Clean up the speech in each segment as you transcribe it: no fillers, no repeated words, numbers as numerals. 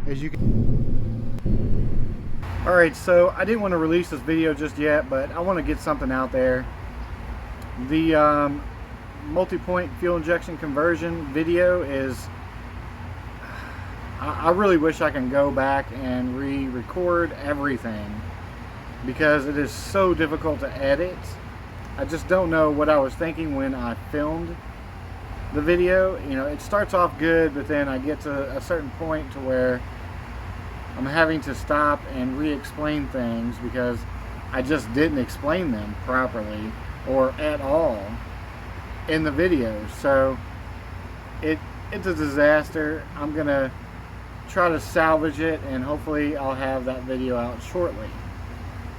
as you can. Alright, so I didn't want to release this video just yet, but I want to get something out there. The multi-point fuel injection conversion video is, I really wish I can go back and re-record everything, because it is so difficult to edit. I just don't know what I was thinking when I filmed the video. You know, it starts off good, but then I get to a certain point to where I'm having to stop and re-explain things because I just didn't explain them properly or at all in the video. So it's a disaster. I'm gonna try to salvage it, and hopefully I'll have that video out shortly.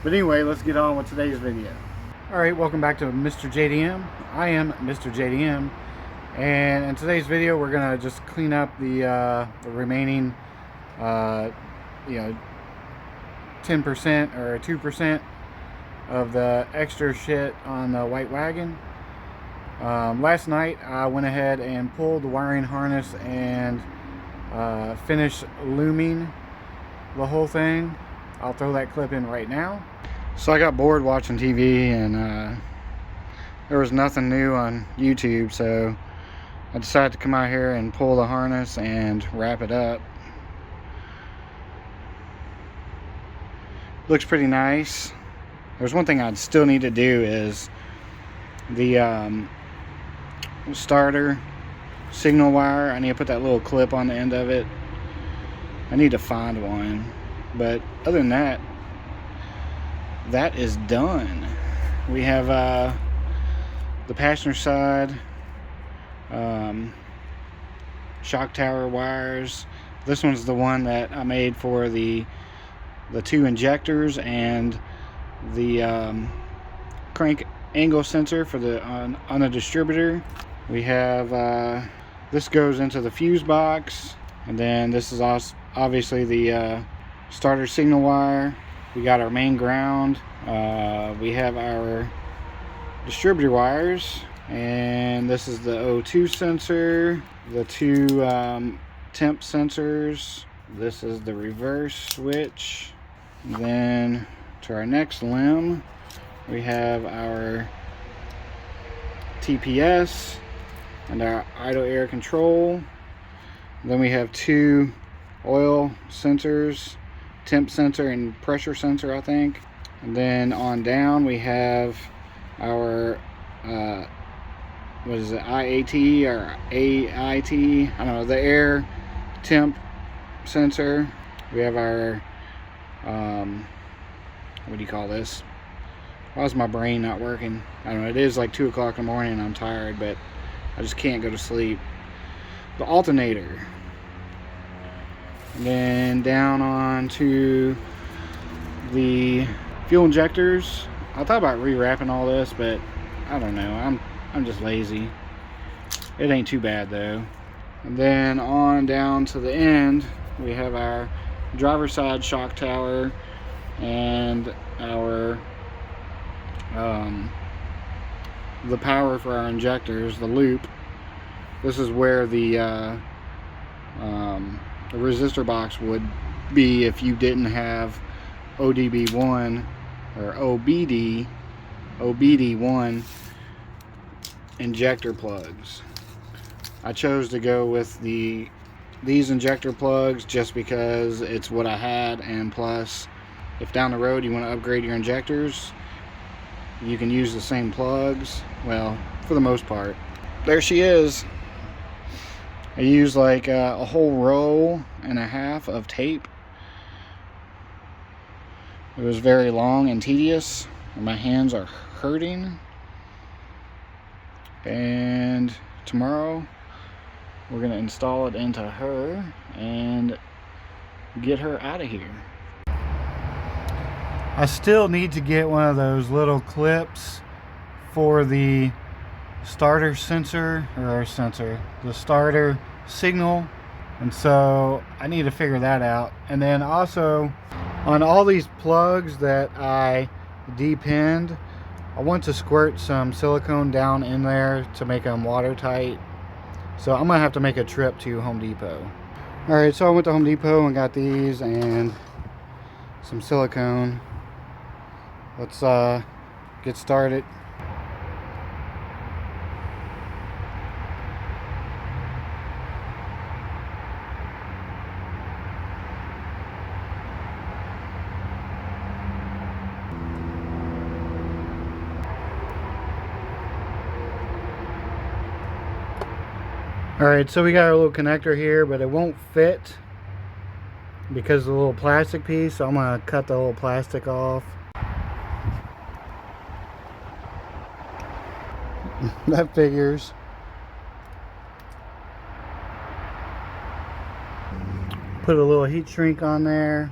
But anyway, let's get on with today's video. Alright, welcome back to Mr. JDM. I am Mr. JDM, and in today's video we're gonna just clean up the remaining 10% or 2% of the extra shit on the white wagon. Last night I went ahead and pulled the wiring harness and finished looming the whole thing. I'll throw that clip in right now. So I got bored watching TV, and there was nothing new on YouTube, so I decided to come out here and pull the harness and wrap it up. Looks pretty nice. There's one thing I'd still need to do is the starter signal wire. I need to put that little clip on the end of it. I need to find one, but other than that, that is done. We have the passenger side shock tower wires. This one's the one that I made for the two injectors and the crank angle sensor for the on the distributor. We have this goes into the fuse box, and then this is also obviously the starter signal wire. We got our main ground. We have our distributor wires, and this is the O2 sensor, the two temp sensors. This is the reverse switch. And then to our next limb, we have our TPS and our idle air control. Then we have two oil sensors, temp sensor and pressure sensor, I think. And then on down we have our what is it, IAT or AIT, I don't know, the air temp sensor. We have our what do you call this? Why is my brain not working? I don't know. It is like 2 o'clock in the morning and I'm tired, but I just can't go to sleep. The alternator. And then down on to the fuel injectors. I thought about rewrapping all this, but I don't know. I'm just lazy. It ain't too bad though. And then on down to the end, we have our driver's side shock tower and our the power for our injectors, the loop. This is where the resistor box would be if you didn't have ODB1 or OBD1 injector plugs. I chose to go with these injector plugs just because it's what I had, and plus if down the road you want to upgrade your injectors, you can use the same plugs. Well, for the most part. There she is. I used like a whole roll and a half of tape. It was very long and tedious, and my hands are hurting. And tomorrow we're going to install it into her and get her out of here. I still need to get one of those little clips for the starter sensor, the starter signal, and so I need to figure that out. And then also on all these plugs that I depinned, I want to squirt some silicone down in there to make them watertight. So I'm gonna have to make a trip to Home Depot. Alright, so I went to Home Depot and got these and some silicone. Let's get started. Alright, so we got our little connector here, but it won't fit because of the little plastic piece, so I'm going to cut the little plastic off. That figures. Put a little heat shrink on there.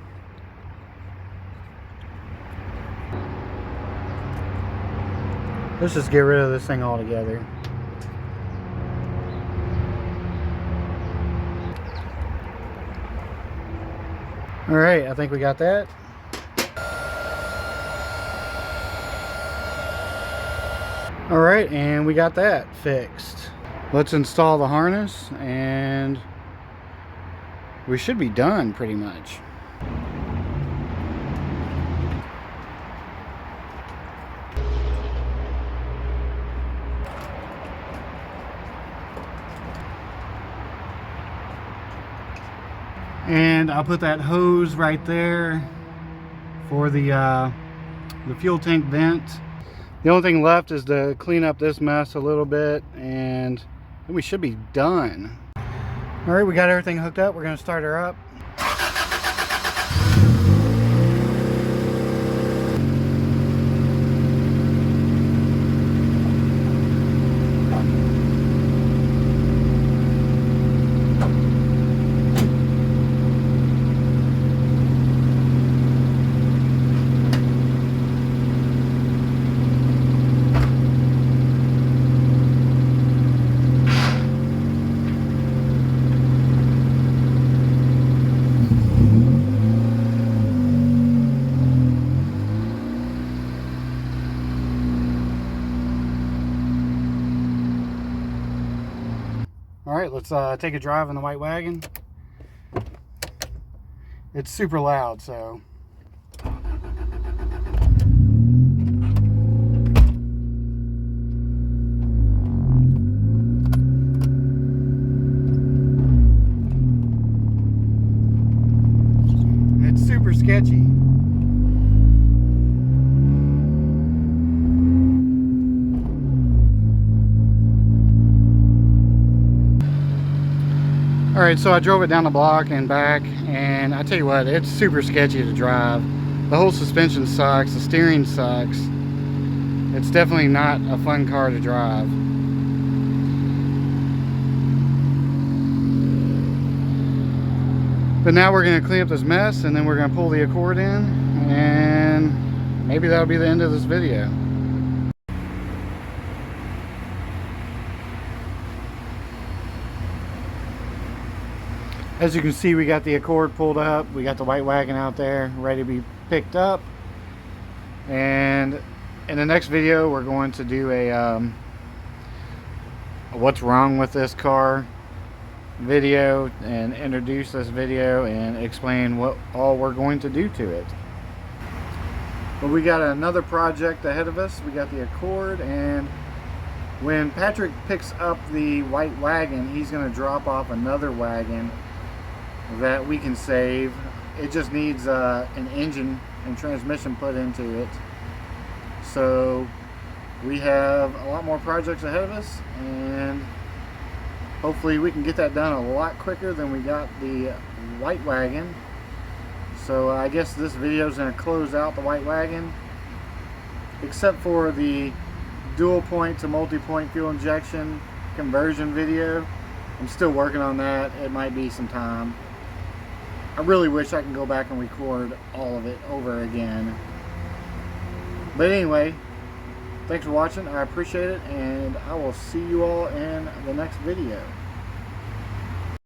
Let's just get rid of this thing altogether. Alright, I think we got that. Alright, and we got that fixed. Let's install the harness and we should be done pretty much. And I'll put that hose right there for the fuel tank vent. The only thing left is to clean up this mess a little bit and then we should be done. All right, we got everything hooked up. We're gonna start her up. Alright, let's take a drive in the white wagon. It's super loud, so. It's super sketchy. Alright, so I drove it down the block and back, and I tell you what, it's super sketchy to drive. The whole suspension sucks, the steering sucks. It's definitely not a fun car to drive. But now we're going to clean up this mess, and then we're going to pull the Accord in, and maybe that'll be the end of this video. As you can see, we got the Accord pulled up. We got the white wagon out there ready to be picked up. And in the next video, we're going to do a what's wrong with this car video and introduce this video and explain what all we're going to do to it. But we got another project ahead of us. We got the Accord, and when Patrick picks up the white wagon, he's going to drop off another wagon that we can save. It just needs an engine and transmission put into it. So we have a lot more projects ahead of us, and hopefully we can get that done a lot quicker than we got the white wagon. So I guess this video is going to close out the white wagon, except for the dual point to multi-point fuel injection conversion video. I'm still working on that. It might be some time. I really wish I can go back and record all of it over again. But anyway, thanks for watching. I appreciate it, and I will see you all in the next video.